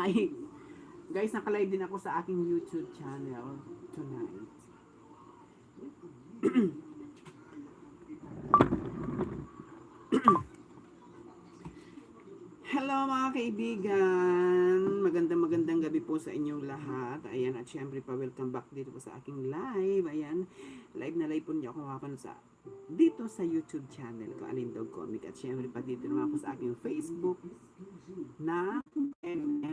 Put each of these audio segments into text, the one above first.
live. Guys, naka-live din ako sa aking YouTube channel tonight. Hello mga kaibigan! Magandang gabi po sa inyong lahat. Ayan, at syempre pa welcome back dito po sa aking live. Ayan, live na live po niyo ako mapapanood sa dito sa YouTube channel ko, Alindog Comic. At syempre pa dito naman po sa aking Facebook na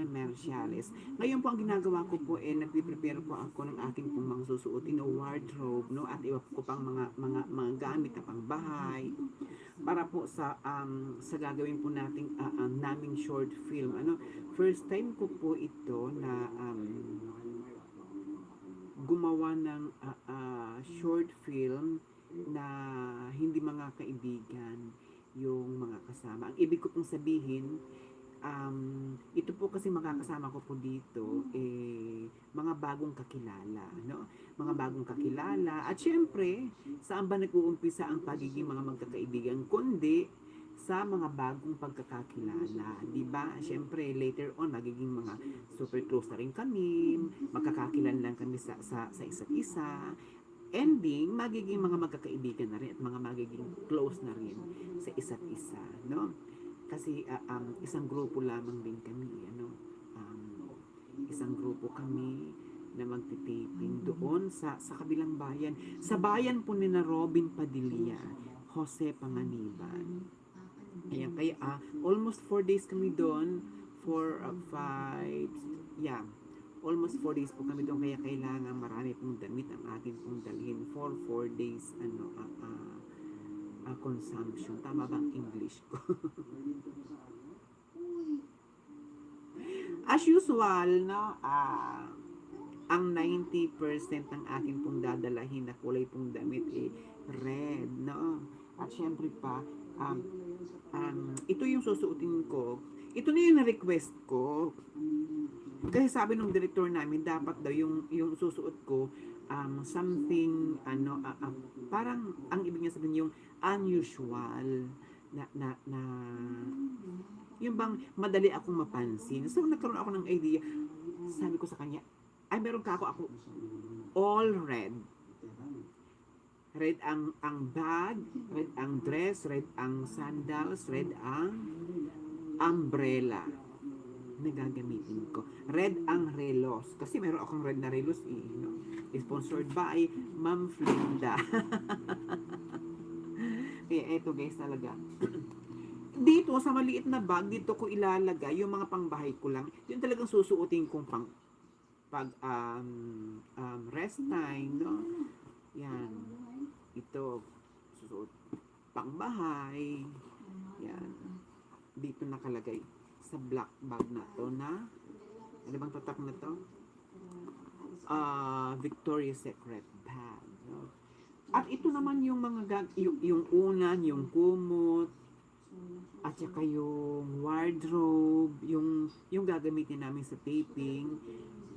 Merciales. Ngayon po ang ginagawa ko po nagpe-prepare po ako ng aking pong mga susuotin o wardrobe, no, at iba ko pang mga gamit na pangbahay para po sa gagawin po nating naming short film. First time ko po ito na gumawa ng short film na hindi mga kaibigan yung mga kasama. Ang ibig ko pong sabihin, ito po kasi makakasama ko po dito mga bagong kakilala, no? Mga bagong kakilala. At syempre, saan ba nag-uumpisa ang pagiging mga magkakaibigan kundi sa mga bagong pagkakakilala, di ba? Syempre, later on magiging mga super close na rin kami, magkakakilan lang kami sa isa't isa. Ending, magiging mga magkakaibigan na rin at mga magiging close na rin sa isa't isa, no? Kasi isang grupo lamang din kami, isang grupo kami na magtitiping doon sa kabilang bayan. Sa bayan po ni na Robin Padilla, Jose Panganiban. Ayan, kaya almost 4 days kami doon, 5, yeah, almost 4 days po kami doon, kaya kailangan marami pong damit ang atin pong dalhin for 4 days consumption. Tama ba ang English ko? As usual, no, ang 90% ng akin pong dadalahin na kulay pong damit red, no? At syempre pa, ito yung susuotin ko. Ito na yung na-request ko. Kasi sabi ng director namin, dapat daw yung susuot ko, something, parang, ang ibig niya sabihin yung unusual, na yung bang madali akong mapansin. So, nagkaroon ako ng idea. Sabi ko sa kanya, ay, meron ka ako all red. Red ang bag, red ang dress, red ang sandals, red ang umbrella na gagamitin ko. Red ang relos. Kasi meron akong red na relos no? Sponsored by Ma'am Flinda. Kaya eto guys talaga. Dito sa maliit na bag, dito ko ilalagay yung mga pangbahay ko lang. Yung talagang susuotin kong pag rest time, no? Yan. Ito susuot pangbahay. Yan. Dito nakalagay sa black bag na to na ano bang tatak na to? Victoria's Secret bag, no? At ito naman yung mga yung unan, yung kumot, at saka yung wardrobe, yung gagamitin namin sa taping,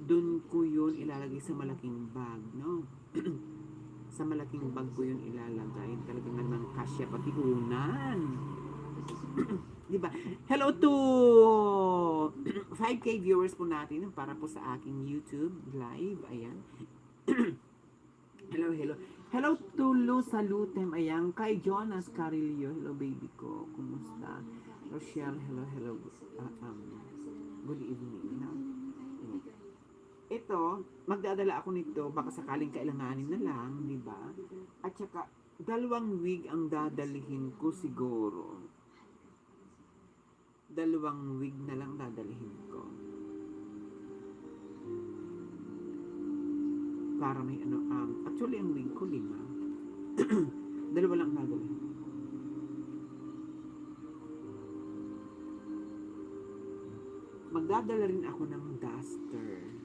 dun ko yun ilalagay sa malaking bag, no? Sa malaking bag ko yun ilalagay. Talagang naman kasya pati unan. Diba? Hello to 5K viewers po natin para po sa aking YouTube live. Ayan. Hello, hello. Hello to Lu Salutem. Ayan. Kay Jonas Carillo. Hello, baby ko. Kumusta? Rochelle. Hello, hello. Good evening. Ito, magdadala ako nito. Baka sakaling kailanganin na lang. Diba? At saka, 2 wig ang dadalihin ko siguro. 2 wig na lang dadalihin ko. Para may actually ang wig ko 5. 2 lang dadalhin. Magdadala rin ako ng duster.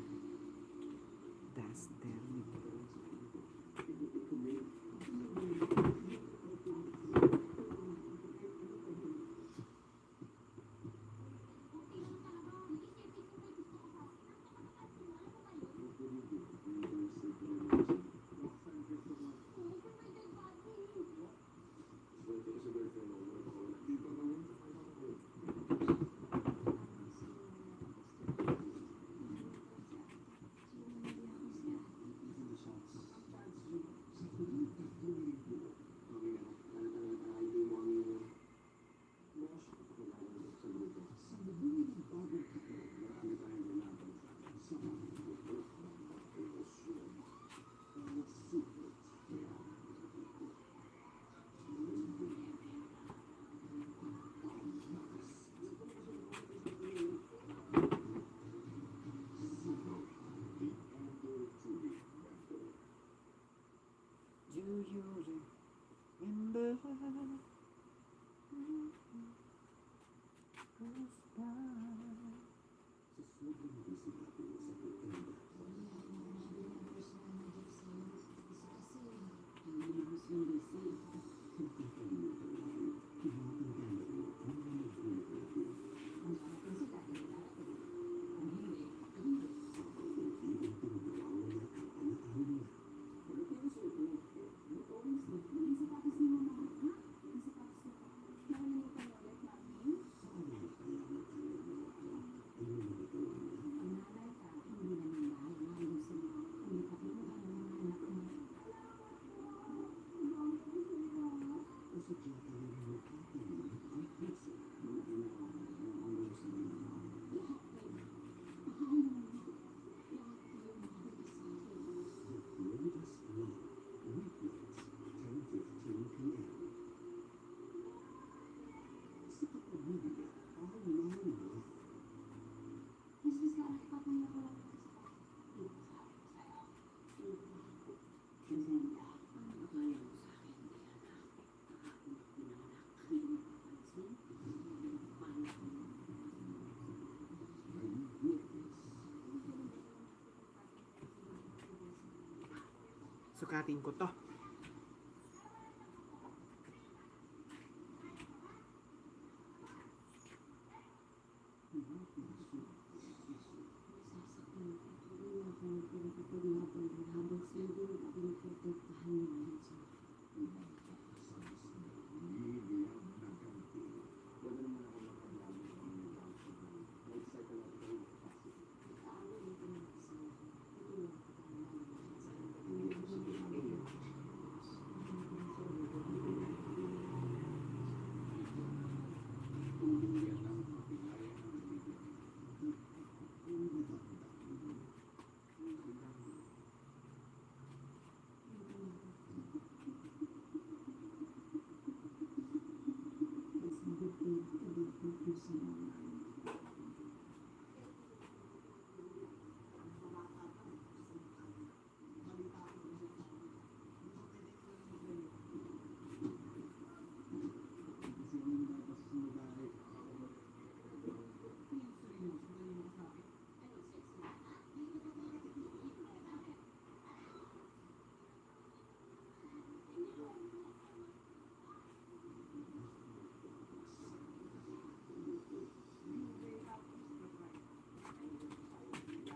Sukatin ko to.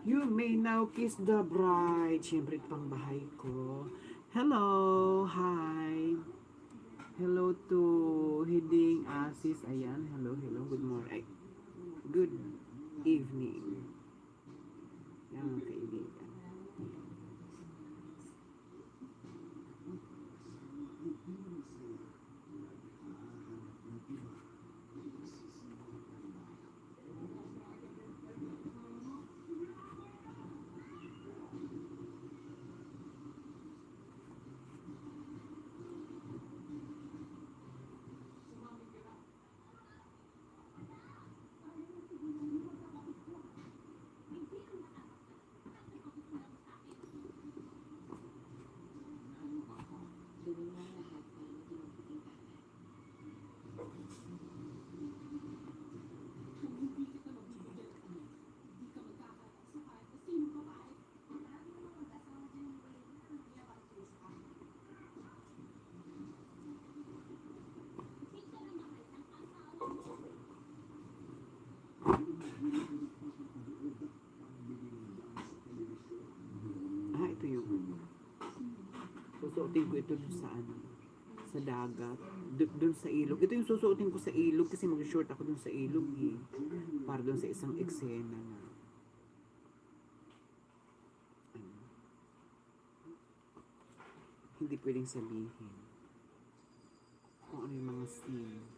You may now kiss the bride. Siyempre, pang bahay ko. Hello, hi. Hello to Hiding Asis. Ayan, hello, hello. Good morning. Ay, good evening. Yan, mga kaibigan. Ito yung susuotin ko ito dun sa ano, sa dagat, dun sa ilog. Ito yung susuotin ko sa ilog kasi mag-short ako dun sa ilog eh. Para dun sa isang eksena na ano, hindi pwedeng sabihin kung ano yung mga scenes.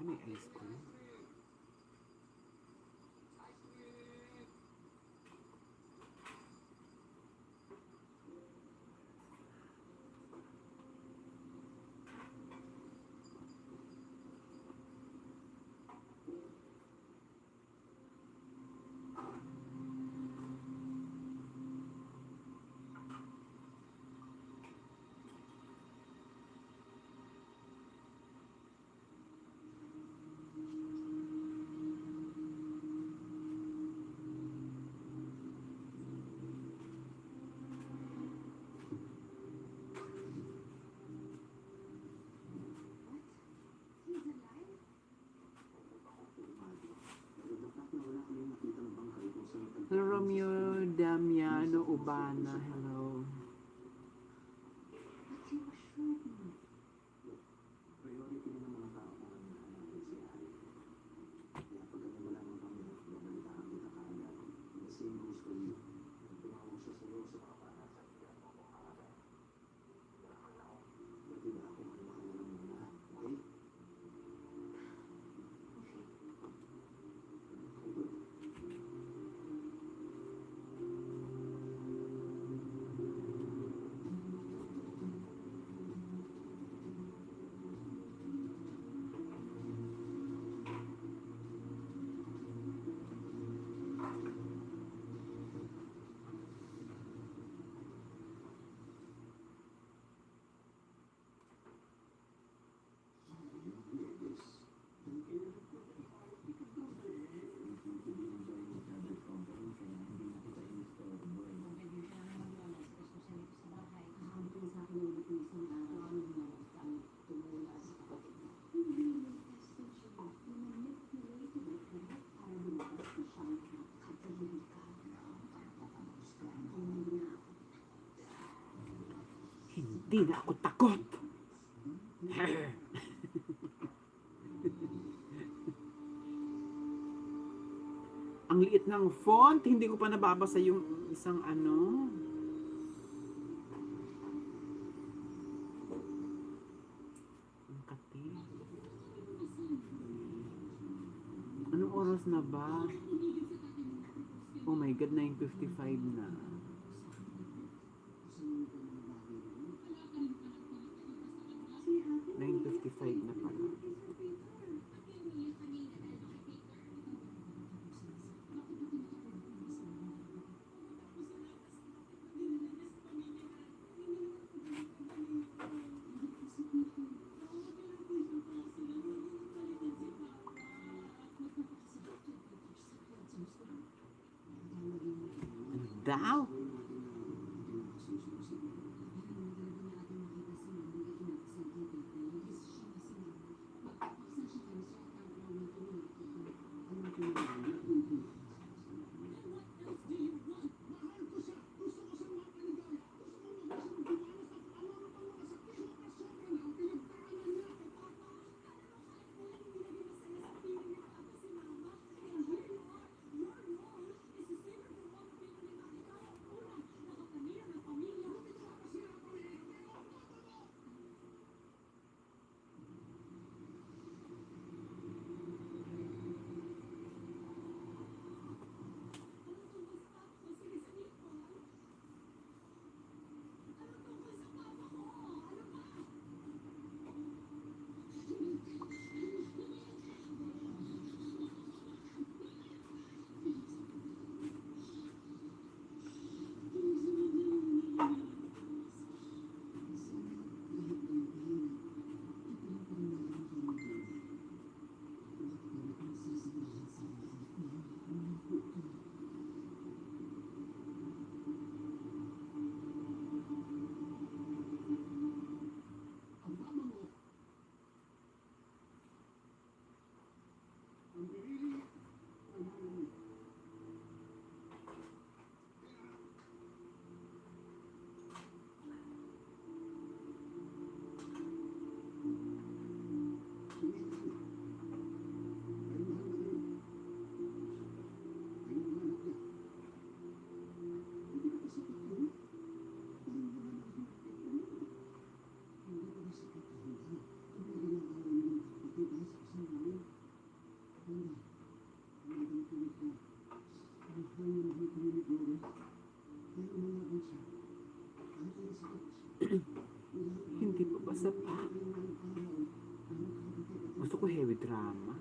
May ice cream. Hello, Romeo Damiano Ubana. Hello. Di na ako takot. Ang liit ng font, hindi ko pa nababasa yung isang ano. Ang kati. Anong oras na ba? Oh my God, 9:55 na. Na pala. Daw? Hindi pa ba sapat? Gusto ko heavy drama.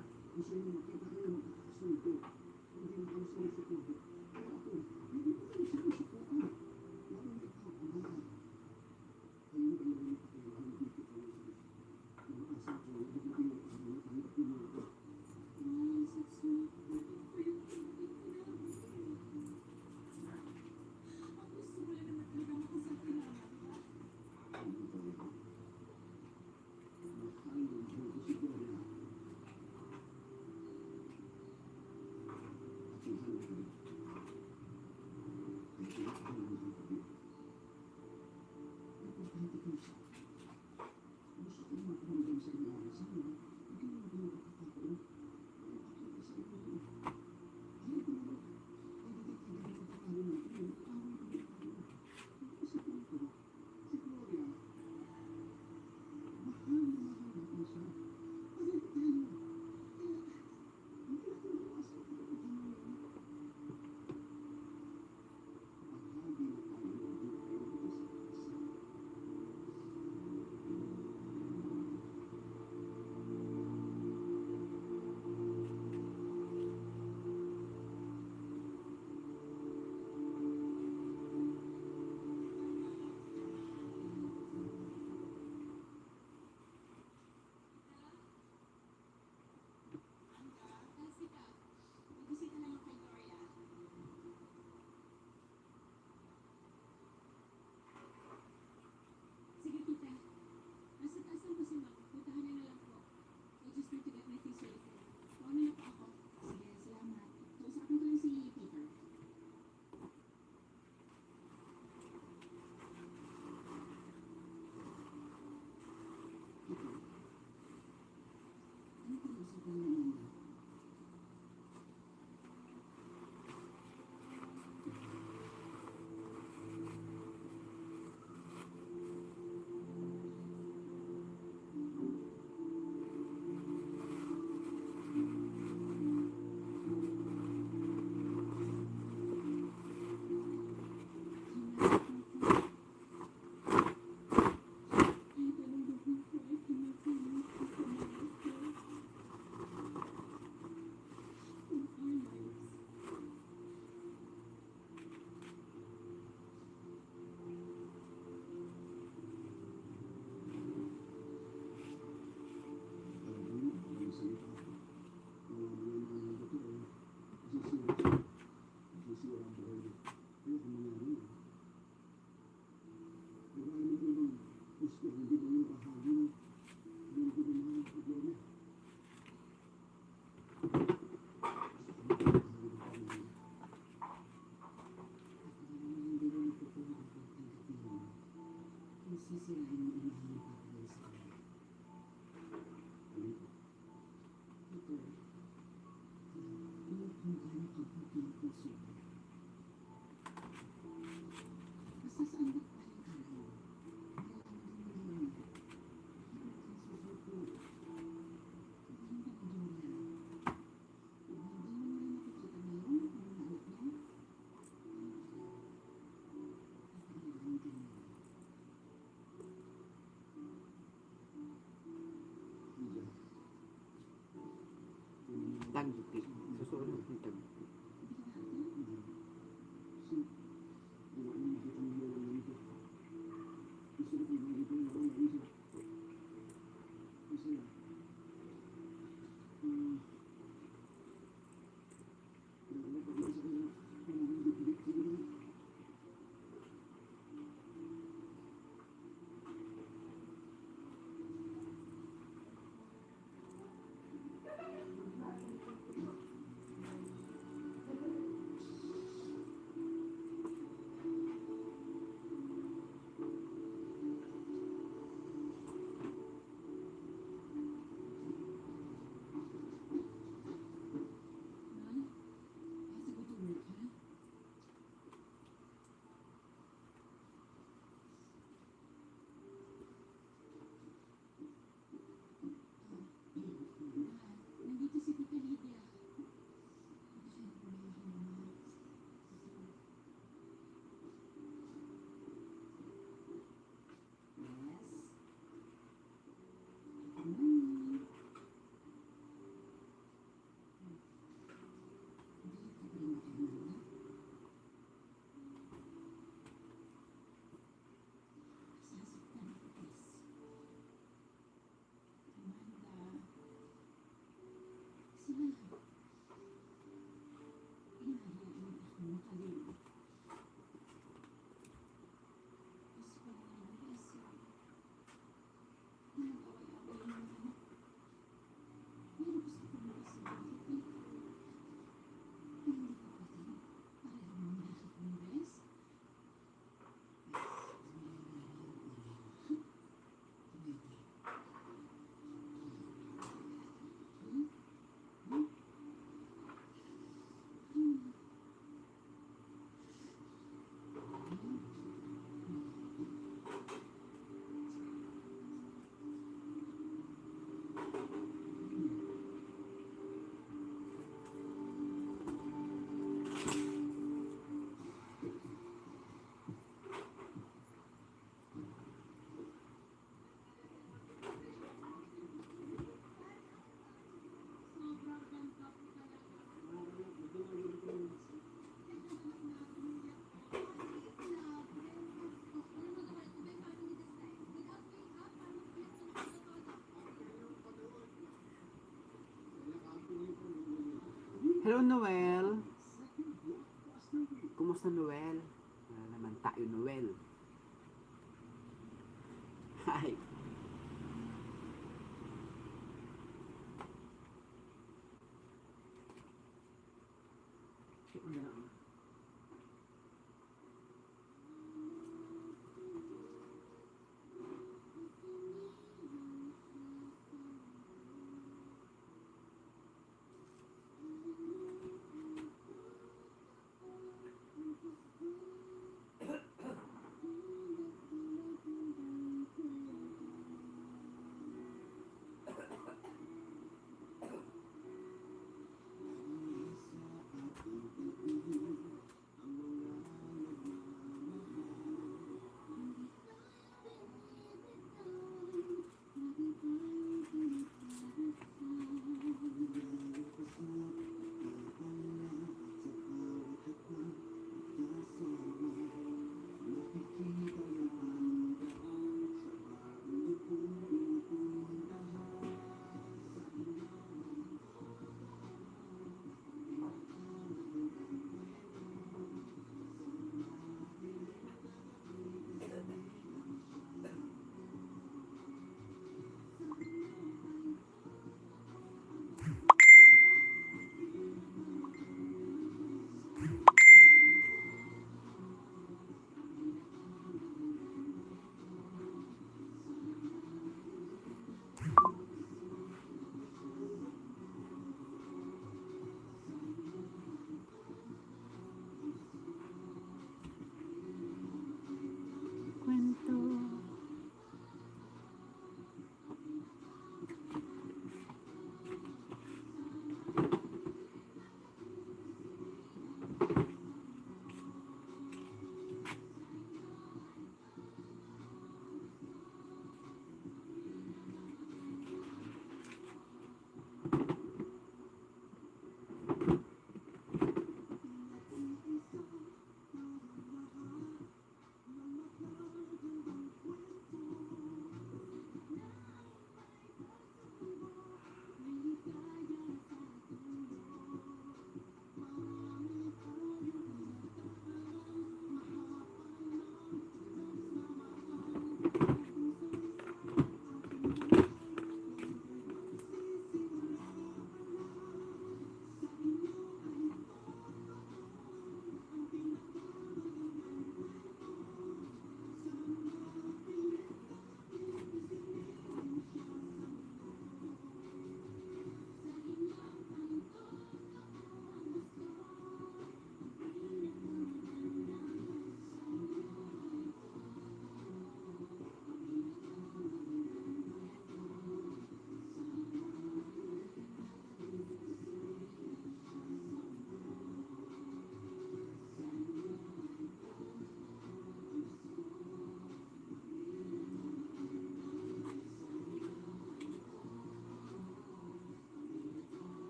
Tagpi. Susuot ng tagpi. Hello, Noel. Kumusta, Noel? Wala naman tayo, Noel. Hi.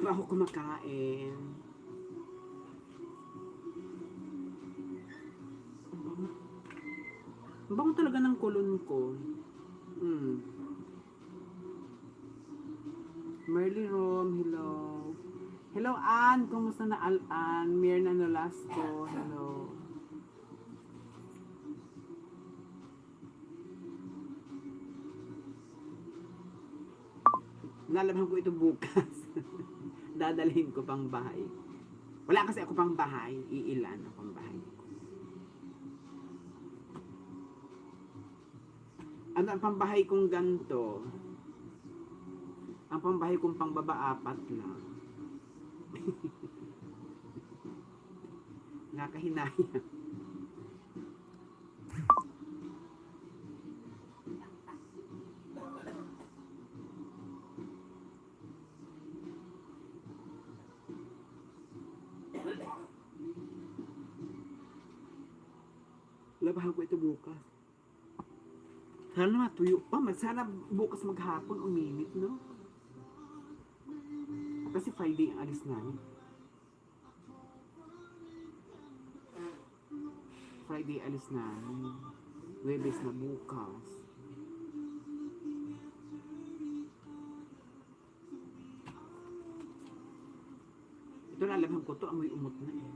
pa ako kumakain. Ang bango talaga ng kulon ko. Merly Rom, hello. Hello, Ann. Kumusta na, Ann? Mirna Nolasco, hello. Lalaban ko ito bukas. Dadalhin ko pang bahay. Wala kasi ako pang bahay. Iilan ako pang bahay ko. Ano ang pambahay kong ganto? Ang pambahay kong pangbaba 4 lang. Nakahinaya. Labahan ko ito bukas. Sana matuyo pa. Sana bukas maghapon uminit, no? Kasi Friday ang alis namin. Friday alis namin. Webes na bukas. Ito nalabhan ko to. Amoy umot na eh.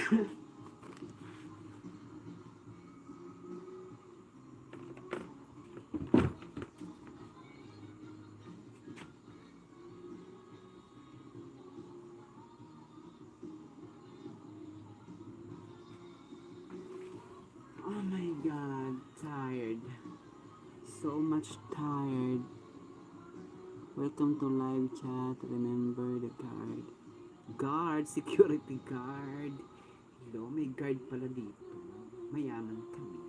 Oh my God, tired. So much tired. Welcome to live chat. Remember the guard. Guard, security guard. Hello, may guard pala dito. Mayaman kami.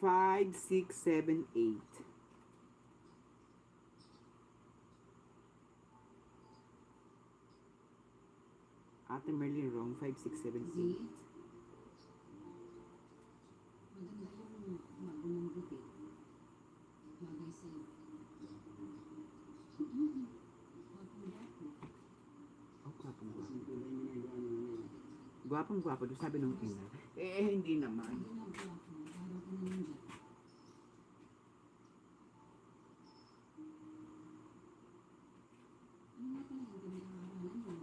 Five, six, seven, eight. Ate Merlin wrong. 5, 6, 7, 8. Maganda yung magandang gupit. Bagay sa'yo. Wapong-wapo. Oh, gwapong-gwapo. Gwapong-gwapo. Doon sabi nung ina. Hindi naman. Hindi na gwapo. Parang inaninja. Ano nga pala yung ganda ng aralan mo?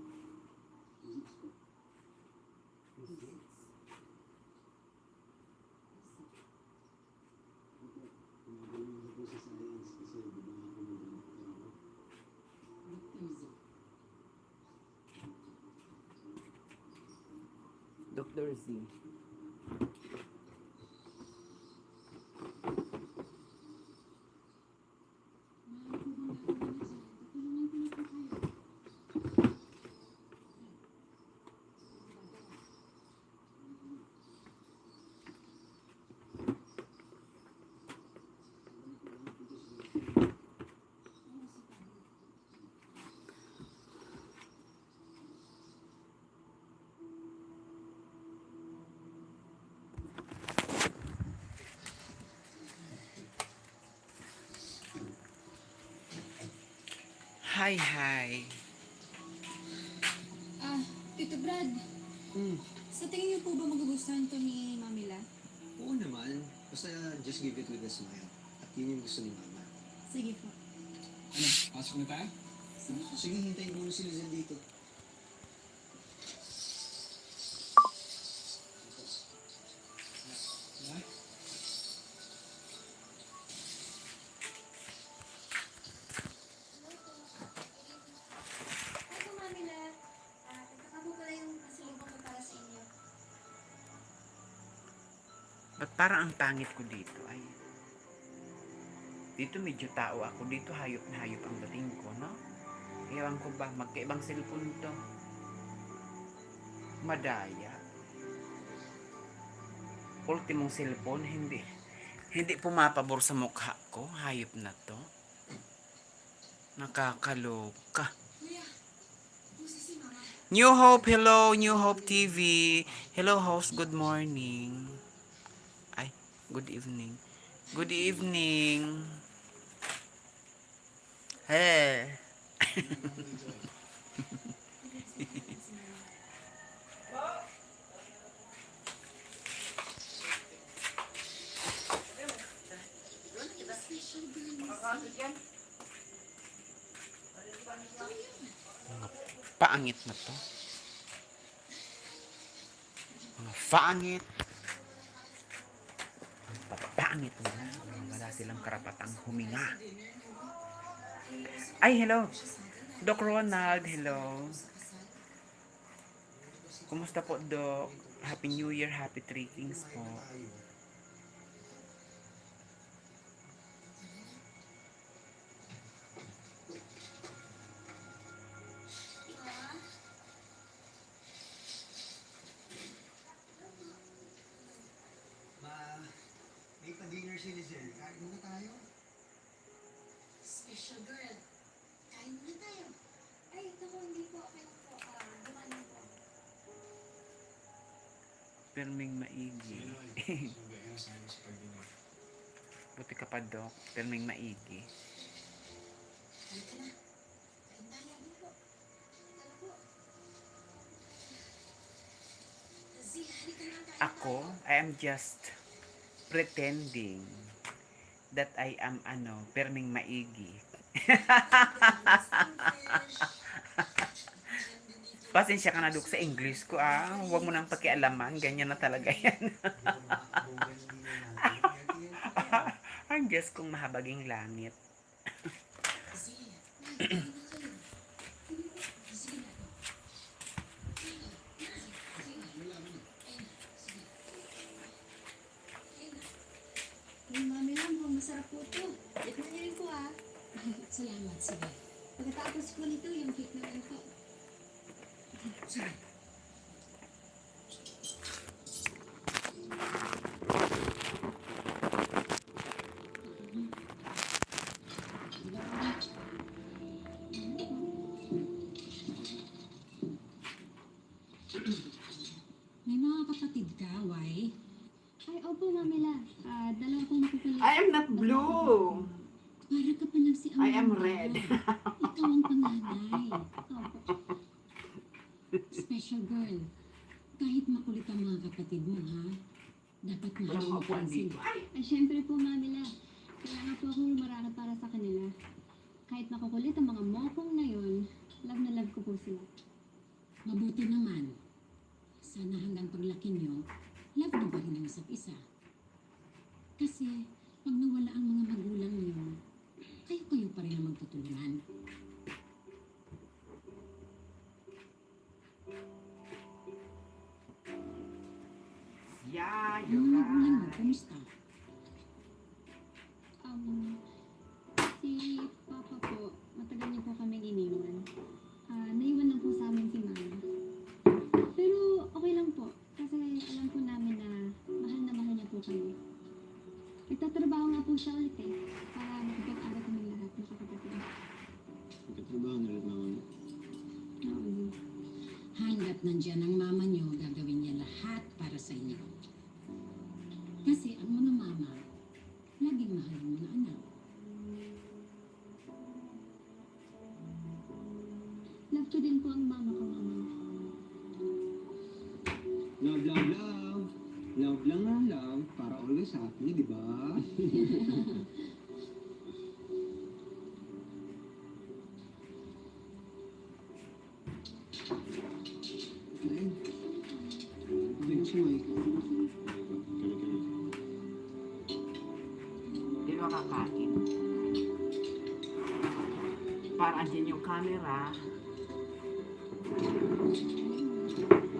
Dr. Z. Hi, hi. Tito Brad, sa tingin niyo po ba magugustuhan to ni Mamila? Oo naman. Basta just give it with a smile. At yun yung gusto ni Mama. Sige po. Ano? Pasok na tayo? Sige, hintayin muna si Lizelle dito. Hi po, Mamila. Ito po pala yung pasalubong ko para sa inyo. Ba't parang ang pangit ko dito? Ay, dito medyo tao ako. Dito hayop na hayop ang dating ko, no? Ewan ko ba, magkaibang cellphone to. Madaya. Ultimong cellphone, hindi pumapabor sa mukha ko. Hayop na to. Nakakaloka. Kuya, gusto si Mama. New Hope, hello, New Hope TV. Hello host, good morning. Ay, good evening. Good evening. Hey. Paangit na to. Mga pangit. Ang papangit nila. Wala silang karapatang huminga. Ay, hello. Doc Ronald, hello. Kumusta po, Doc? Happy New Year, Happy Three Kings po. Ma, may pa-dinner si Lizelle. Kain muna tayo. Special girl. Kain muna tayo. Ay, naku, hindi Pirming maigi. Buti ka pa, Dok. Pirming maigi. Halika na. Kain tayo. Halika po. Tara po. Z, halika na. Kain Ako, I am just pretending that I am pirming maigi. Pasensya ka na, Dok, sa English ko, Huwag mo nang pakialaman. Ganyan na talaga yan. Ang guess kong mahabaging langit. Z, kain na kayo. Sige na. Yung mami lang po, masarap po ito. Tikman niyo rin po Salamat, sige. Pagkatapos po nito, yung cake naman po. Sige. May mga kapatid ka, why? Ay, opo, Mamila. Dalawa pong makukulit. I am not blue. Para ka pa lang si I am Amanda. red. Ikaw ang panganay. Opo. Special girl. Kahit makulit ang mga kapatid mo, ha? Dapat Walang mahal mo pa maupuan rin dito. sila. Ay, syempre po, Mamila. Kailangan po akong lumarana para sa kanila. Kahit makukulit ang mga mokong na yun, love na love ko po sila. Mabuti naman. Sana hanggang paglaki nyo, love nyo pa rin ang isa't isa. Kasi, pag nawala ang mga magulang nyo, kayo pa rin ang magtutulungan. Yeah, Ang you're mga magulang mo, right. kumusta? Si Papa po, matagal niyo po kaming iniwan. Naiwan lang po sa amin si Mama. Pero okay lang po, kasi alam po namin na mahal niya po kami. Nagtatrabaho nga po siya ulit para makapag-aral kami lahat, makakapatid. Nagkatrabaho na rin naman. Oo. Hanggat nandyan ang mama nyo, gagawin niya lahat para sa inyo. Kasi ang mga mama, laging mahal ang mga anak. Love ko din po ang mama ko, Mama. Love, love, love. Love lang nga love. Para always happy, di ba? Ay. Hindi ko sumay. Hindi mo kakain. Para andyan yung camera.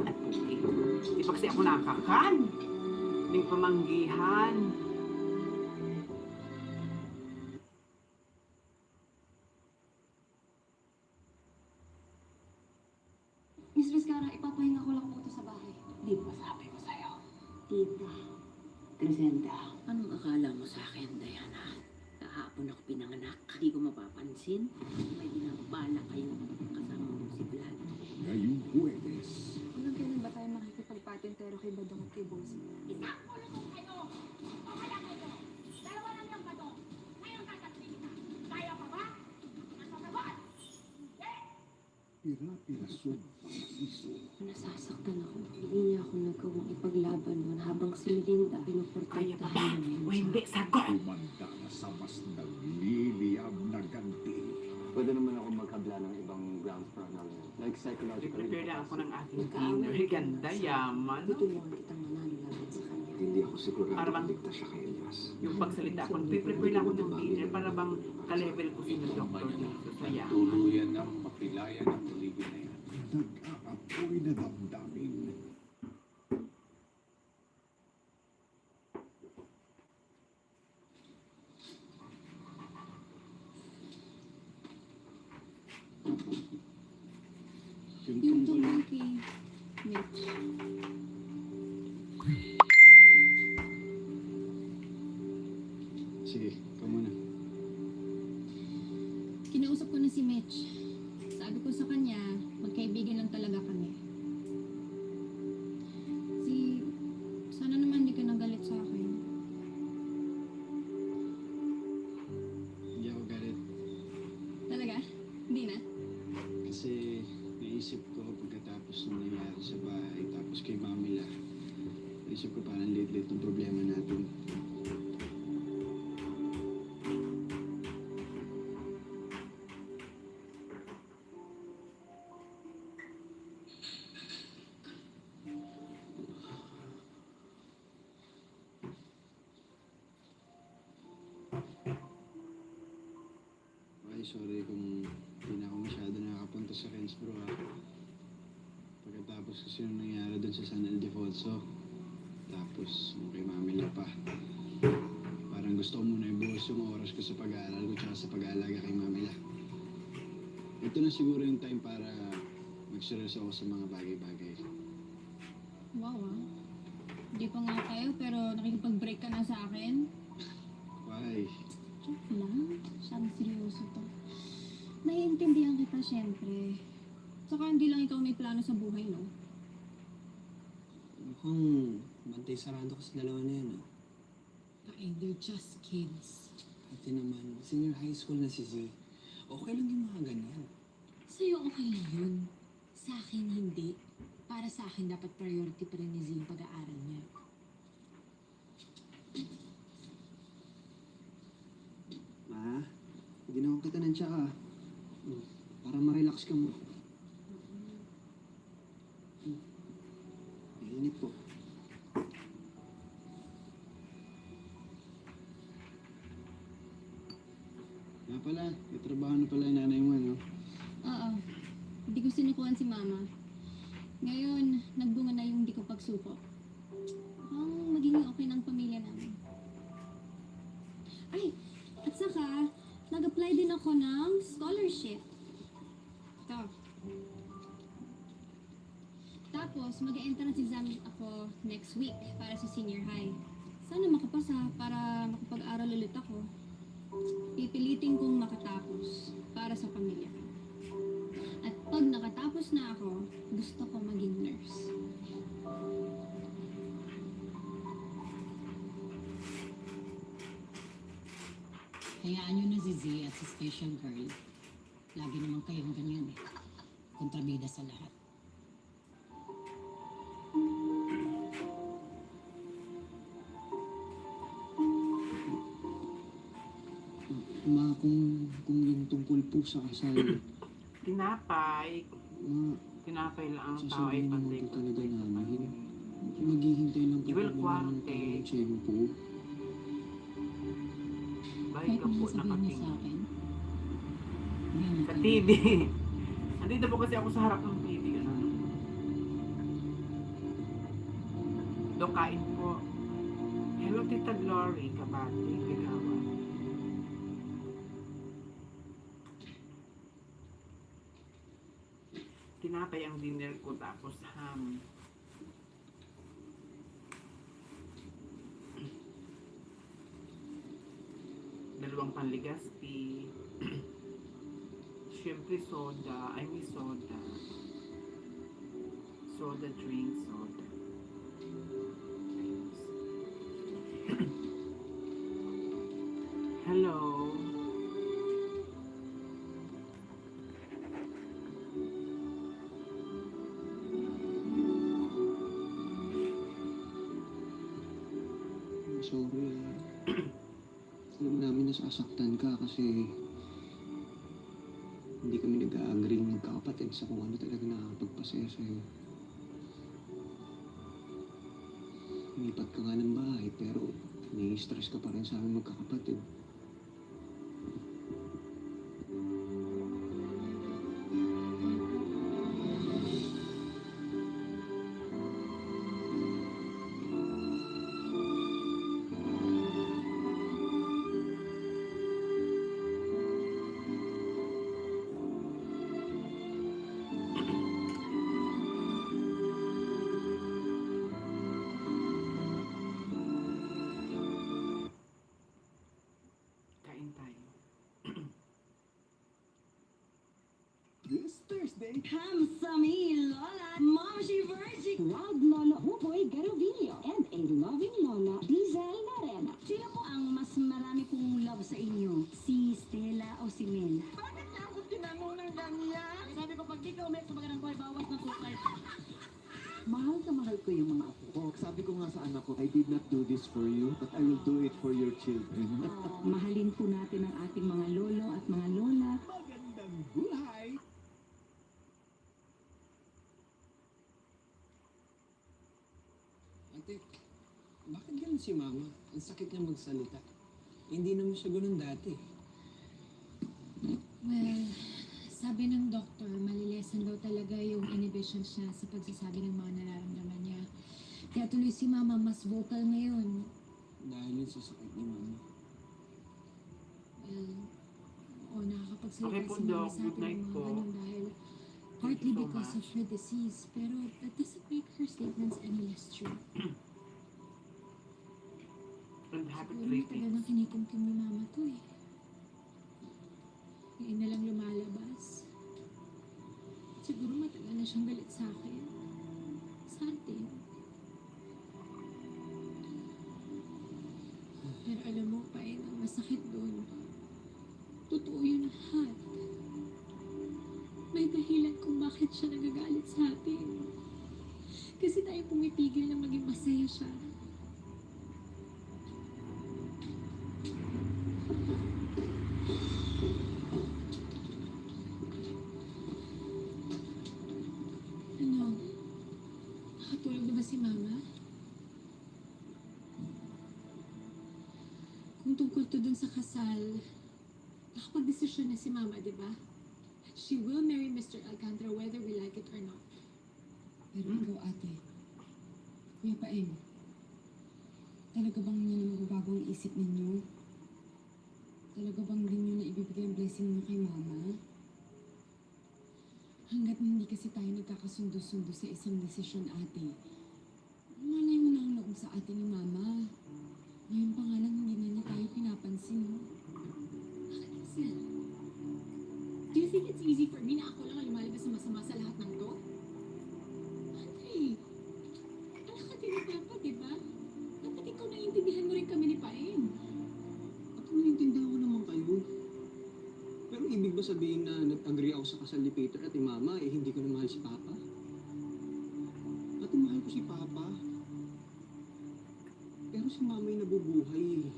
At puti. Di pa kasi ako nakakan. Ding pamanggihan. Miss Rizcara, ipapahinga ko lang po ito sa bahay. Di ba sabi ko sa'yo? Tita. Crescenda, anong akala mo sa akin, Diana? Kahapon ako pinanganak. Hindi ko mapapansin. May binabala kayo kasama mo si Vlad. Ngayong Huwebes, Hanggang kailan ba tayo makikipagpatintero kay Badong at kay Bossy? pira-pirasong paraiso. Nasasaktan ako. Hindi niya ako nagawang ipaglaban nun habang si Melinda Kaya pa ba? pinuprotektahan namin O hindi, sagot! Kumanda na sa mas nagliliyab na ganti. Pwede naman ako maghabla ng ibang grounds for annulment. Like psychological. Prepare lang ako ng aking dinner. Ganda, yaman. Tutulungan kitang manalo laban sa kanya. Hindi ako sigurado Para bang- kung ligtas siya kay Elias. Yung pagsalita ko, prepare lang ako ng dinner para bang ka-level ko si Dr. dito sa yaman. Tuluyan ng mapilayan ang paligid na yan. Nag-aapoy na damdamin. Yung Yung tungkol tungkol kay Mitch. Sige, ikaw muna. Kinausap ko na si Mitch. Sabi ko sa kanya, magkaibigan lang talaga kami. Si Isip ko parang late-late yung problema natin. Ay, sorry kung hindi na ako masyado nakakapunta sa Rendsbro ha. Pagkatapos kasi yung nangyari dun sa San Ildefonso. Tapos, yung kay Mami pa. Parang gusto ko muna ibuhos yung oras ko sa pag-aaral ko tsaka sa pag-aalaga kay Mami La. Ito na siguro yung time para mag-seryoso ako sa mga bagay-bagay. Wow, ah. Hindi pa nga tayo, pero nakikipag-break ka na sa akin. Why? Joke lang. Sabi seryoso to. Naiintindihan kita, syempre. Saka hindi lang ikaw may plano sa buhay, no? Mukhang bantay sarado ka sa dalawa na yan ah. Ay, they're just kids. Pati naman, senior high school na si Z. Okay lang yung mga ganyan. Sa'yo okay lang yun. Sa akin, hindi. Para sa akin, dapat priority pa rin ni Z yung pag-aaral niya. Ma, ginawa kita ng tsaka. Para ma-relax ka mo. Mainit po. Nga pala, may trabaho na pala yung nanay mo, no? Oo. Hindi ko sinukuhan si mama. Ngayon, nagbunga na yung hindi ko pagsuko. Mukhang magiging okay ng pamilya namin. Ay, at saka, nag-apply din ako ng scholarship. Ito. Tapos, mag-entrance exam ako next week para sa senior high. Sana makapasa para makapag-aral ulit ako. Pipilitin kong makatapos para sa pamilya ko. At pag nakatapos na ako, gusto ko maging nurse. Hayaan nyo na si Z at si Special Girl. Lagi naman kayong ganyan eh. Kontrabida sa lahat. Ma, kung yung tungkol po sa kasal, Tinapay. ma, Tinapay lang ang tao ay sasabihin naman pantay po talaga pantay namin. kapatid. Maghihintay lang po You will kami ng quarantine. tiyempo. Bye Kahit ka ano po sabihin niya sa nakatingin. akin. Ngayon, Sa TV. Andito po kasi ako sa harap ng TV. Ano? Doon kain po. Hello, Tita Glory. Kabati. Kagawa. Tinapay ang dinner ko tapos ham. Dalawang panligaspi. Siyempre soda. I miss soda. Soda drink, soda. Hello. Sorry ah. Alam namin nasasaktan ka kasi hindi kami nag-agree ng magkakapatid sa kung ano talaga nakakapagpasaya sa'yo. Lumipat ka nga ng bahay pero nai-stress ka pa rin sa aming magkakapatid. Kain tayo. This Thursday, Kamsami Lola, Momshi Virgin, Proud Lola Hugoy Garovillo and a loving Lola Diesel Narena. sino po ang mas marami pong love sa inyo? Si Stella o si Mel? Bakit niya ako tinanong ng ganyan? Sabi ko, pag di ka umek sa magandang buhay, bawas ng sukay. mahal ko yung mga apo ko. Sabi ko nga sa anak ko, I did not do this for you, but I will do it for your children. Mahalin po natin ang ating mga lolo at mga lola. Magandang buhay! Ate, bakit ganun si Mama? Ang sakit niya magsalita. Hindi naman siya ganun dati. Well, sabi ng doktor, malilesan daw talaga yung inhibition niya sa pagsasabi ng mga nararamdaman niya. Kaya tuloy si Mama mas vocal ngayon. Dahil yun sa sakit ni Mama. Well, oo, nakakapagsalita Okay po, si Mama Doc. sa Good atin night ng mga po. ganun dahil Thank partly you so because much. of her disease. Pero that doesn't make her statements any less true. And happy Siguro matagal sleeping. nang kinikumkim ni Mama to eh. Ngayon na lang lumalabas. Siguro matagal na siyang galit sa akin. Sa atin. Pero alam mo, Paeng, ang masakit doon. Totoo yun lahat. May dahilan kung bakit siya nagagalit sa atin. Kasi tayo pumipigil na maging masaya siya. Ano? Nakatulog na ba si Mama? Kung tungkol to dun sa kasal, nakapag-desisyon na si Mama, di ba? She will marry Mr. Alcantara whether we like it or not. Pero ikaw, ate, Kuya Paeng, talaga bang hindi na magbabago ang isip ninyo? Talaga bang hindi nyo na ibibigay ang blessing nyo kay Mama? Hanggat hindi kasi tayo nagkakasundo-sundo sa isang desisyon, ate, malay mo na ang loob sa atin ni Mama. Ngayon pa nga lang hindi na niya tayo pinapansin. Listen, do you think it's easy for me na ako lang ang lumalabas na masama sa lahat ng to? Andre, anak ka din ni Papa, di ba? Dapat ikaw naiintindihan mo rin kami ni Paeng. At naiintindihan ko naman kayo. Pero ibig ba sabihin na nag-agree ako sa kasal ni Peter at ni Mama, eh hindi ko na mahal si Papa? At mahal ko si Papa. Pero si Mama ay nabubuhay.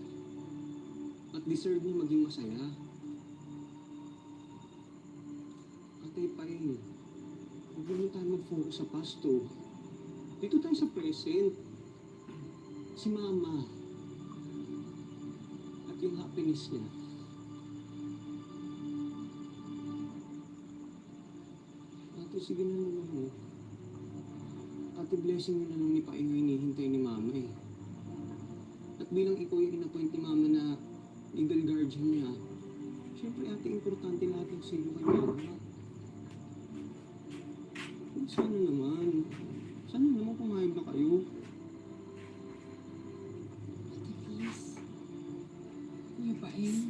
At deserve niya maging masaya. Ate Paeng, huwag na tayo mag-focus sa past oh. Dito tayo sa present. Si Mama. At yung happiness niya. Ate, sige na naman eh. Ate, blessing mo na lang ni Paeng yung hinihintay ni Mama eh. At bilang ikaw yung inappoint ni Mama na legal guardian niya, syempre ate, importante lahat yung sa'yo kay Mama. Sana naman pumayag na kayo. Ate, please. Kuya Paeng.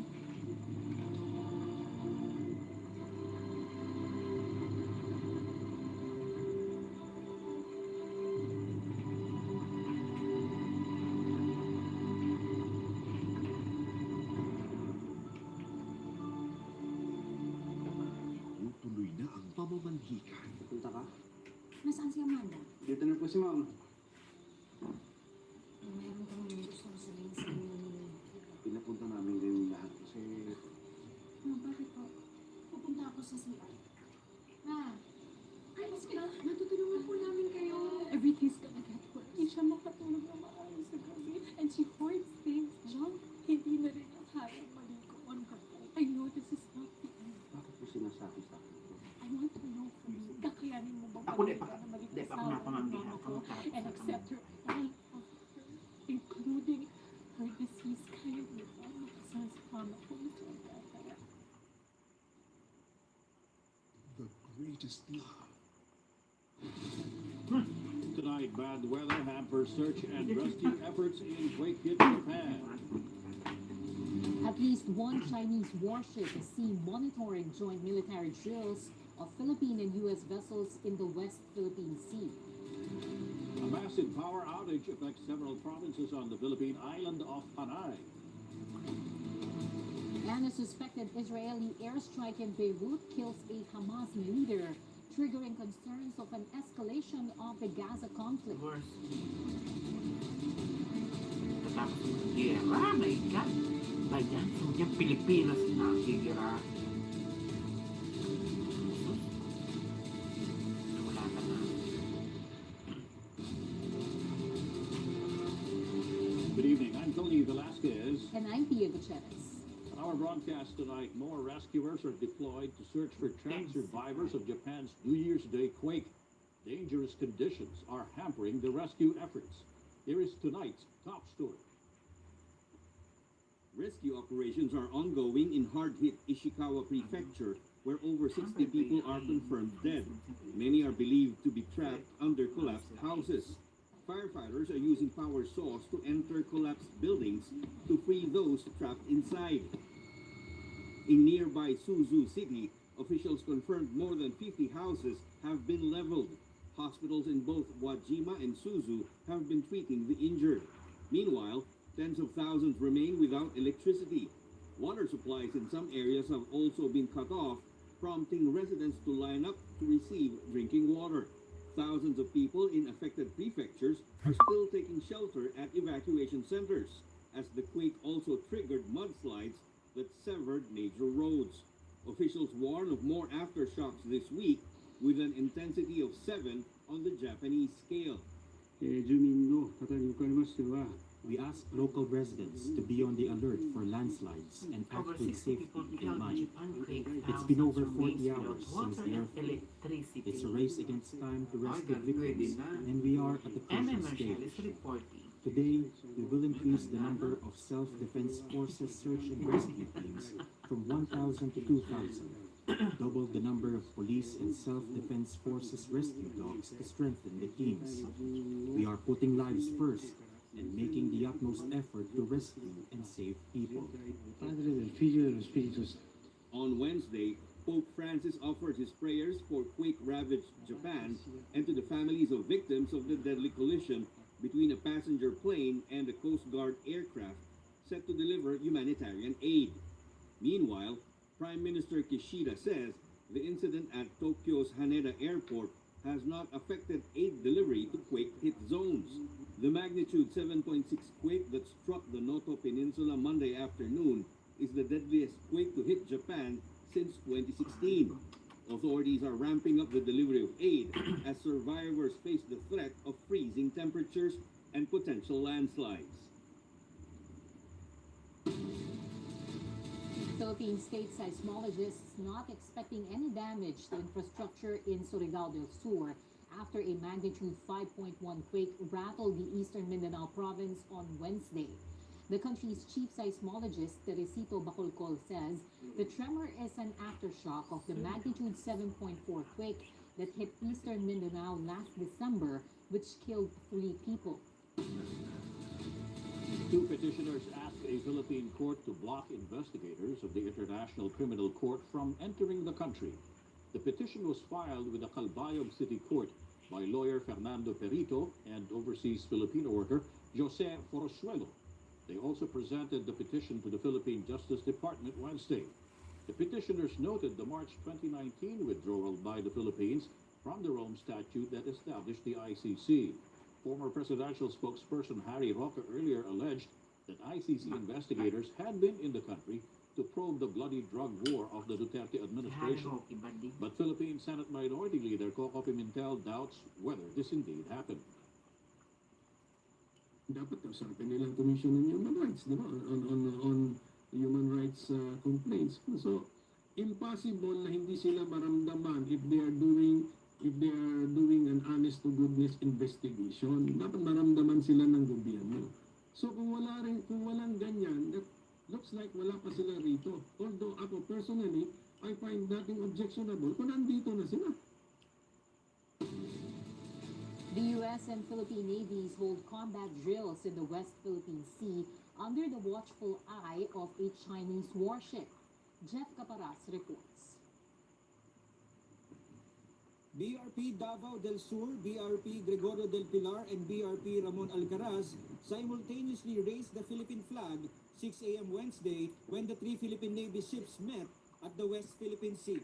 Tuloy na ang pamamanhikan. Punta ka? Nasaan si Amanda? Dito na po si Mama. Meron kang gusto ko sabihin sa inyo ni... Pinapunta namin kayong lahat kasi bakit po? Pupunta ako sa CR. Ay, mas ka. Matutulungan po namin kayo. Everything's gonna get worse. Hindi siya makatulog na maayos sa gabi. And she hoards things. John, hindi na rin ang harang maligo on her own. I know this is not the end. bakit po sinasabi sa akin? I want to know from you. Kakayanin mo bang Ako, di pa. na maging Di pa ako asawa ng napamanggihan. mama ko and accept her all of her, including her deceased kaya mo ba makasal sa mama ko, Mr. Alcantara? The greatest love. Tonight, bad weather hampers search and rescue efforts in Quake-hit Japan. At least one Chinese warship is seen monitoring joint military drills of Philippine and U.S. vessels in the West Philippine Sea. A massive power outage affects several provinces on the Philippine island of Panay. And a suspected Israeli airstrike in Beirut kills a Hamas leader. triggering concerns of an escalation of the Gaza conflict. Worse. Tapos gera, my God. Bayan, so yung Pilipinas na gera. Wala ka na. Good evening. I'm Tony Velasquez. And I'm Pia Gutierrez. Our broadcast tonight, more rescuers are deployed to search for trapped survivors of Japan's New Year's Day quake. Dangerous conditions are hampering the rescue efforts. Here is tonight's top story. Rescue operations are ongoing in hard-hit Ishikawa Prefecture, where over 60 people are confirmed dead. Many are believed to be trapped under collapsed houses. Firefighters are using power saws to enter collapsed buildings to free those trapped inside. In nearby Suzu City, officials confirmed more than 50 houses have been leveled. Hospitals in both Wajima and Suzu have been treating the injured. Meanwhile, tens of thousands remain without electricity. Water supplies in some areas have also been cut off, prompting residents to line up to receive drinking water. Thousands of people in affected prefectures are still taking shelter at evacuation centers, as the quake also triggered mudslides that severed major roads. Officials warn of more aftershocks this week, with an intensity of 7 on the Japanese scale. 住民の方におかれましては、 We ask local residents to be on the alert for landslides and act Over with 60 safety people in killed mind. in earthquake. It's been over Thousands 40 remain hours without since water the and earthquake. electricity. It's a race against time to rescue Agad, pwede victims, na. and we are at the MM crucial Marshall stage. is reporting. Today, we will increase the number of self-defense forces search and rescue teams from 1,000 to 2,000. Double the number of police and self-defense forces rescue dogs to strengthen the teams. We are putting lives first and making the utmost effort to rescue and save people. Padre del Figlio e dello Spirito Santo. On Wednesday, Pope Francis offered his prayers for quake-ravaged Japan and to the families of victims of the deadly collision between a passenger plane and a Coast Guard aircraft set to deliver humanitarian aid. Meanwhile, Prime Minister Kishida says the incident at Tokyo's Haneda Airport has not affected aid delivery to quake-hit zones. The magnitude 7.6 quake that struck the Noto Peninsula Monday afternoon is the deadliest quake to hit Japan since 2016. Authorities are ramping up the delivery of aid as survivors face the threat of freezing temperatures and potential landslides. Philippine state seismologists not expecting any damage to infrastructure in Surigao del Sur after a magnitude 5.1 quake rattled the eastern Mindanao province on Wednesday. The country's chief seismologist, Teresito Bacolcol, says the tremor is an aftershock of the magnitude 7.4 quake that hit eastern Mindanao last December, which killed 3 people. 2 petitioners asked a Philippine court to block investigators of the International Criminal Court from entering the country. The petition was filed with the Calbayog City Court by lawyer Fernando Perito and overseas Filipino worker Jose Forosuelo. They also presented the petition to the Philippine Justice Department Wednesday. The petitioners noted the March 2019 withdrawal by the Philippines from the Rome Statute that established the ICC. Former presidential spokesperson Harry Roque earlier alleged that ICC investigators had been in the country to probe the bloody drug war of the Duterte administration. But Philippine Senate Minority Leader Coco Pimentel doubts whether this indeed happened. Dapat kausapin nilang Commission on Human Rights, di ba? On human rights complaints. So, impossible na hindi sila maramdaman if they are doing an honest to goodness investigation. Dapat maramdaman sila ng gobyerno. So kung walang ganyan, that looks like wala pa sila rito. Although ako personally, I find nothing objectionable kung nandito na sila. The U.S. and Philippine navies hold combat drills in the West Philippine Sea under the watchful eye of a Chinese warship. Jeff Caparas reports. BRP Davao del Sur, BRP Gregorio del Pilar, and BRP Ramon Alcaraz simultaneously raised the Philippine flag 6 a.m. Wednesday when the 3 Philippine Navy ships met at the West Philippine Sea.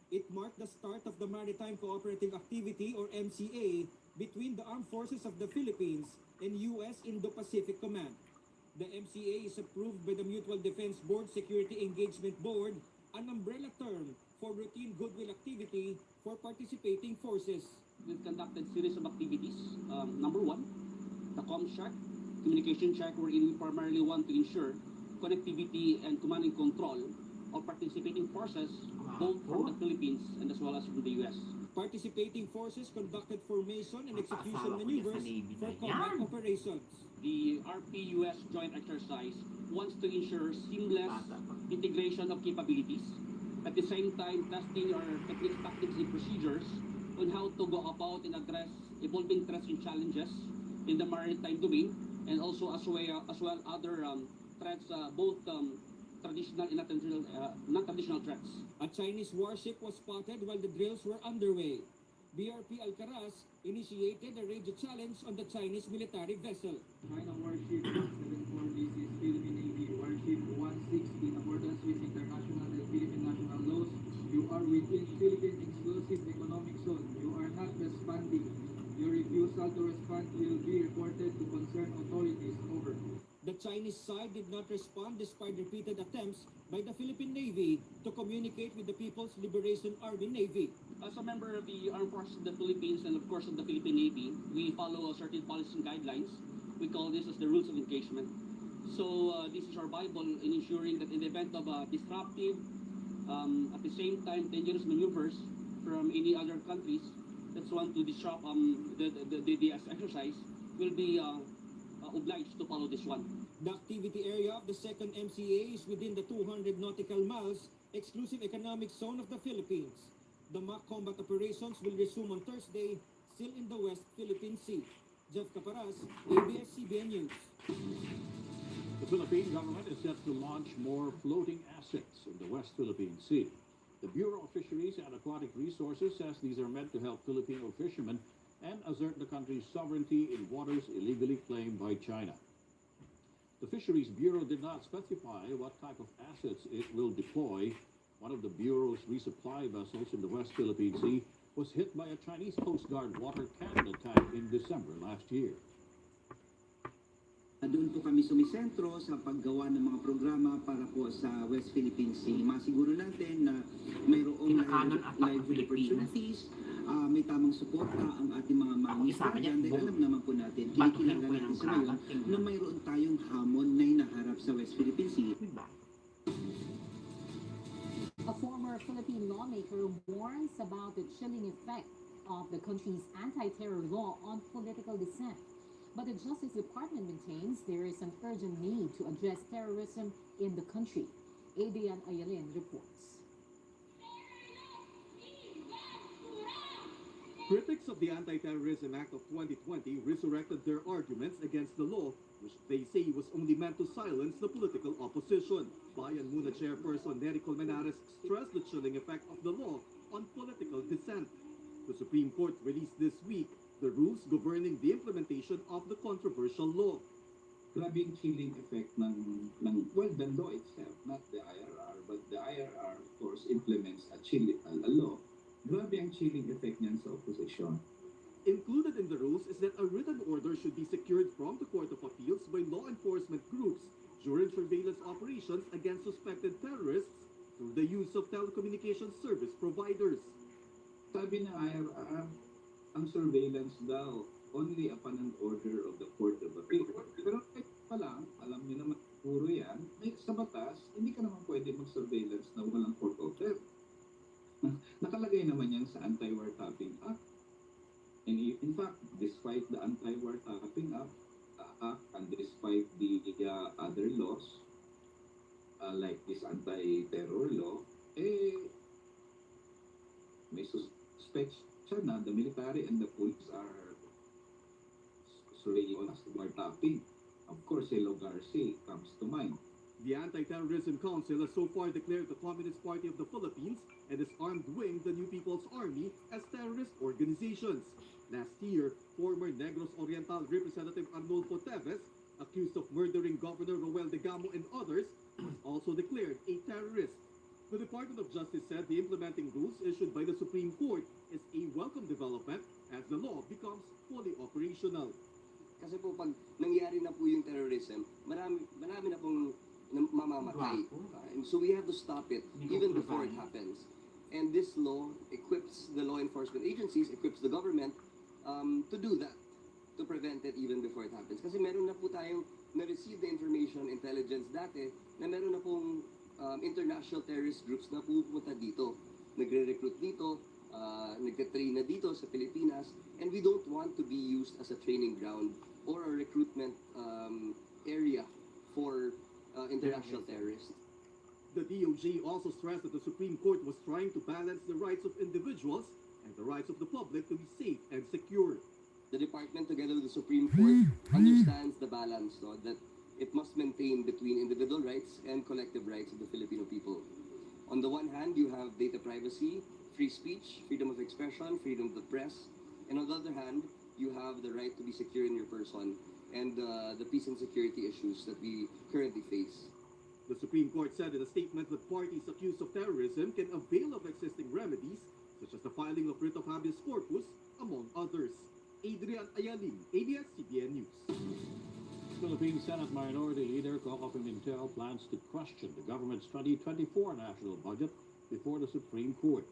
It marked the start of the Maritime Cooperative Activity or MCA between the Armed Forces of the Philippines and U.S. Indo-Pacific Command. The MCA is approved by the Mutual Defense Board Security Engagement Board, an umbrella term for routine goodwill activity for participating forces. We've conducted series of activities. Number one, the ComShack, communication check, wherein we primarily want to ensure connectivity and command and control of participating forces, both from the Philippines and as well as from the U.S. Participating forces conducted formation and execution maneuvers for combat operations. The RP-US joint exercise wants to ensure seamless integration of capabilities, at the same time testing our techniques, tactics, and procedures on how to go about and address evolving threats and challenges in the maritime domain, and also as well other threats, both traditional and non-traditional threats. A Chinese warship was spotted while the drills were underway. BRP Alcaraz initiated a radio challenge on the Chinese military vessel. China warship 174, this is Philippine Navy warship 16 in accordance with international and Philippine national laws. You are within Philippine exclusive economic zone. You are not responding. Your refusal to respond will be reported to concerned authorities. Over. The Chinese side did not respond despite repeated attempts by the Philippine Navy to communicate with the People's Liberation Army Navy. As a member of the Armed Forces of the Philippines and of course of the Philippine Navy, we follow certain policies and guidelines. We call this as the rules of engagement. So this is our Bible in ensuring that in the event of disruptive, at the same time dangerous maneuvers from any other countries that want to disrupt the exercise, will be obliged to follow this one. The activity area of the second MCA is within the 200 nautical miles exclusive economic zone of the Philippines. The mock combat operations will resume on Thursday, still in the West Philippine Sea. Jeff Caparas, ABS-CBN News. The Philippine government is set to launch more floating assets in the West Philippine Sea. The Bureau of Fisheries and Aquatic Resources says these are meant to help Filipino fishermen and assert the country's sovereignty in waters illegally claimed by China. The Fisheries Bureau did not specify what type of assets it will deploy. One of the Bureau's resupply vessels in the West Philippine Sea was hit by a Chinese Coast Guard water cannon attack in December last year. Doon po kami sumisentro sa paggawa ng mga programa para po sa West Philippine Sea. Masiguro natin na mayroong livelihood opportunities, may tamang suporta ang ating mga mangisda dyan. Dahil alam naman po natin, kinikilala natin sa ngayon na mayroon tayong hamon na hinaharap sa West Philippine Sea. A former Philippine lawmaker warns about the chilling effect of the country's anti-terror law on political dissent. But the Justice Department maintains there is an urgent need to address terrorism in the country. Adrian Ayalin reports. Critics of the Anti-Terrorism Act of 2020 resurrected their arguments against the law, which they say was only meant to silence the political opposition. Bayan Muna Chairperson Nery Colmenares stressed the chilling effect of the law on political dissent. The Supreme Court released this week the rules governing the implementation of the controversial law. Grabe yung chilling effect ng the law itself, not the IRR, but the IRR, of course, implements a law. Grabe ang chilling effect niyan sa opposition. Included in the rules is that a written order should be secured from the Court of Appeals by law enforcement groups during surveillance operations against suspected terrorists through the use of telecommunications service providers. Sabi ng IRR, ang surveillance daw only upon an order of the Court of Appeal. Pero pa lang, alam niyo naman, puro yan, may sa batas, hindi ka naman pwede mag-surveillance na walang court order. Nakalagay naman yan sa Anti-Wiretapping Act. And in fact, despite the Anti-Wiretapping Act, and despite the other laws, like this anti-terror law, may suspect siya na the military and the police are surveillance wiretapping. Of course, Hello Garcia comes to mind. The Anti-Terrorism Council has so far declared the Communist Party of the Philippines and its armed wing, the New People's Army, as terrorist organizations. Last year, former Negros Oriental Representative Arnulfo Teves, accused of murdering Governor Roel de Gamo and others, was also declared a terrorist. The Department of Justice said the implementing rules issued by the Supreme Court is a welcome development as the law becomes fully operational. Kasi po pag nangyari na po yung terrorism, marami na pong mamamatay. And so we have to stop it even before it happens. And this law equips the law enforcement agencies, equips the government to do that, to prevent it even before it happens. Kasi meron na po tayong na-receive the information, intelligence dati, na meron na pong international terrorist groups na pupunta dito. Nagre-recruit dito, nagte-train na dito sa Pilipinas, and we don't want to be used as a training ground or a recruitment area for international terrorists. The DOJ also stressed that the Supreme Court was trying to balance the rights of individuals and the rights of the public to be safe and secure. The department, together with the Supreme Court, understands the balance, no, that it must maintain between individual rights and collective rights of the Filipino people. On the one hand, you have data privacy, free speech, freedom of expression, freedom of the press, and on the other hand, you have the right to be secure in your person and the peace and security issues that we currently face. The Supreme Court said in a statement that parties accused of terrorism can avail of existing remedies, such as the filing of writ of habeas corpus, among others. Adrian Ayaling, ABS-CBN News. Philippine Senate Minority Leader Coco Pimentel plans to question the government's 2024 national budget before the Supreme Court.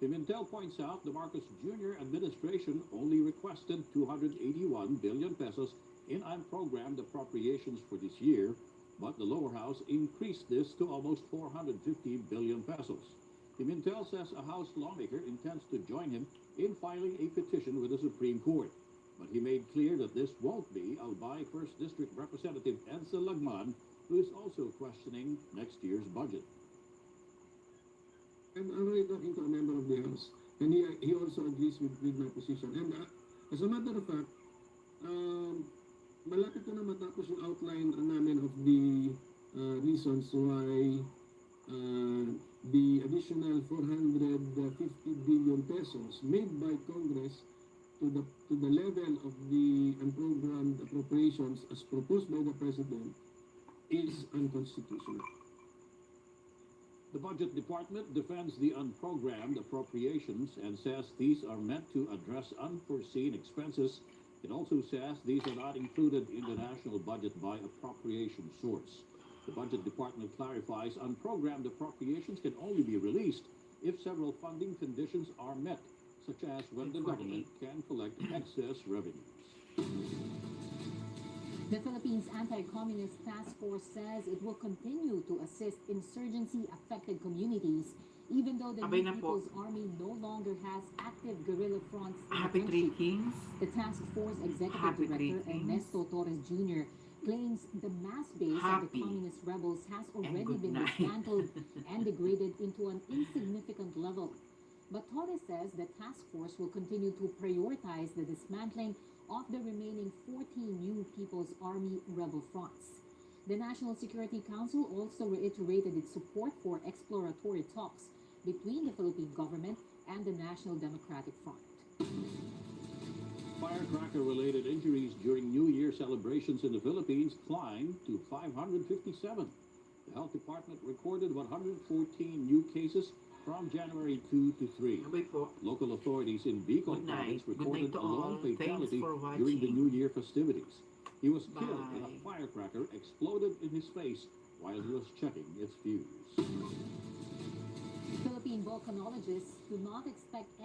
Pimentel points out the Marcos Jr. administration only requested 281 billion pesos in unprogrammed appropriations for this year, but the lower house increased this to almost 450 billion pesos. Pimentel says a House lawmaker intends to join him in filing a petition with the Supreme Court. But he made clear that this won't be Albay 1st District Representative Ensa Lagman, who is also questioning next year's budget. I'm already talking to a member of the House, and he also agrees with my position. And as a matter of fact, malapit ko na matapos yung outline namin of the reasons why the additional 450 billion pesos made by Congress to the level of the unprogrammed appropriations as proposed by the President is unconstitutional. The Budget Department defends the unprogrammed appropriations and says these are meant to address unforeseen expenses. It also says these are not included in the national budget by appropriation source. The Budget Department clarifies unprogrammed appropriations can only be released if several funding conditions are met, such as when the government can collect excess revenues. The Philippines Anti-Communist Task Force says it will continue to assist insurgency-affected communities, even though the Abay New na po. People's Army no longer has active guerrilla fronts in the Happy Three country. Kings. The task force executive Happy director Three Kings. Ernesto Torres Jr. claims the mass base of Happy the communist rebels has already good been night. dismantled and degraded into an insignificant level. But Torres says the task force will continue to prioritize the dismantling of the remaining 14 New People's Army rebel fronts. The National Security Council also reiterated its support for exploratory talks between the Philippine government and the National Democratic Front. Firecracker-related injuries during New Year celebrations in the Philippines climbed to 557. The Health Department recorded 114 new cases from January 2 to 3. Local authorities in Bicol Good night. province Good recorded night to a lone all. Thanks fatality for during the watching. New Year festivities. He was killed when a Bye. firecracker exploded in his face while he was checking its fuse. Philippine volcanologists do not expect any